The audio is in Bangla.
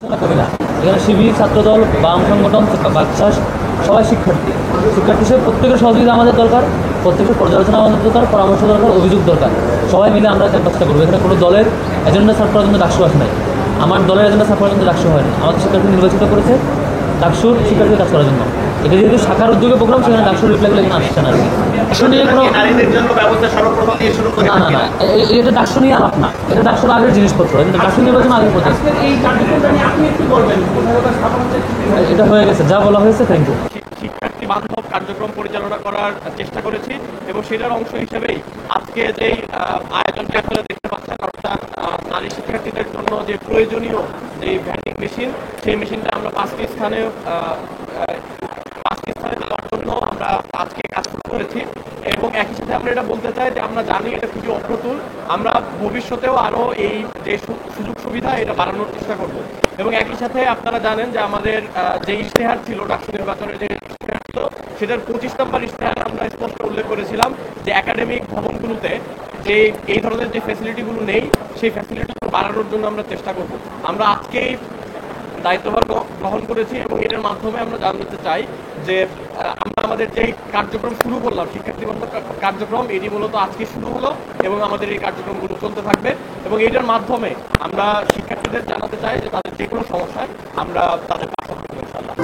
এখানে শিবির, ছাত্রদল, বাম সংগঠন, বাচ্চা সবাই শিক্ষার্থী হিসেবে প্রত্যেকের সহযোগিতা আমাদের দরকার, প্রত্যেকের পর্যালোচনা আমাদের দরকার, পরামর্শ দরকার, অভিযোগ দরকার। সবাই মিলে আমরা কাজটা করবো। এখানে কোনো দলের এজেন্ডা সার্ভ করার জন্য ডাকসু আসে নাই। আমার দলের এজেন্ডা সার্ভ করার জন্য ডাকসু হয়নি। আমাদের শিক্ষার্থী নির্বাচিত করেছে ডাকসুর শিক্ষার্থীদের কাজ করার জন্য। এটা যেহেতু শাখার উদ্যোগে প্রোগ্রাম, সেখানে ডাকসুর রিপ্লাইগুলো এখানে আসছে না। ডাকসু নিয়ে কোনো না না না, এটা ডাকসু নিয়ে আলাপ না, এটা ডাকসুর আগের জিনিসপত্র, ডাকসু নির্বাচন আগের প্রচার। এটা হয়ে গেছে, যা বলা হয়েছে। Thank you. শিক্ষার্থী বান্ধব কার্যক্রম পরিচালনা করার চেষ্টা করেছি এবং সেটার অংশ হিসেবেই আজকে যেই আয়োজনটি আপনারা দেখতে পাচ্ছেন, অর্থাৎ নারী শিক্ষার্থীদের জন্য যে প্রয়োজনীয় যে ভ্যান্ডিং মেশিন, সেই মেশিনটা আমরা পাঁচটি স্থানে দেওয়ার জন্য আমরা আজকে কাজ শুরু করেছি। এবং একই সাথে আমরা এটা বলতে চাই যে আমরা জানি এটা খুবই অপ্রতুল, আমরা ভবিষ্যতেও আরও এই যে সুযোগ সুবিধা এটা বাড়ানোর চেষ্টা করব। এবং একই সাথে আপনারা জানেন যে আমাদের যে ইশতেহার ছিল ডাকসু নির্বাচনের, যে ইশতেহার ছিল সেটার 25 নম্বর ইশতেহারে আমরা স্পষ্ট উল্লেখ করেছিলাম যে একাডেমিক ভবনগুলোতে যে এই ধরনের যে ফ্যাসিলিটিগুলো নেই, সেই ফ্যাসিলিটিগুলো বাড়ানোর জন্য আমরা চেষ্টা করব। আমরা আজকেই দায়িত্বভার গ্রহণ করেছি এবং এটার মাধ্যমে আমরা জানতে চাই যে আমরা আমাদের যে কার্যক্রম শুরু করলাম, শিক্ষার্থী বান্ধব কার্যক্রম, এটি মূলত আজকে শুরু হলো এবং আমাদের এই কার্যক্রমগুলো চলতে থাকবে। এবং এটার মাধ্যমে আমরা শিক্ষার্থীদের জানাতে চাই যে তাদের যে কোনো সমস্যায় আমরা তাদের পাশে থাকবো ইনশাআল্লাহ।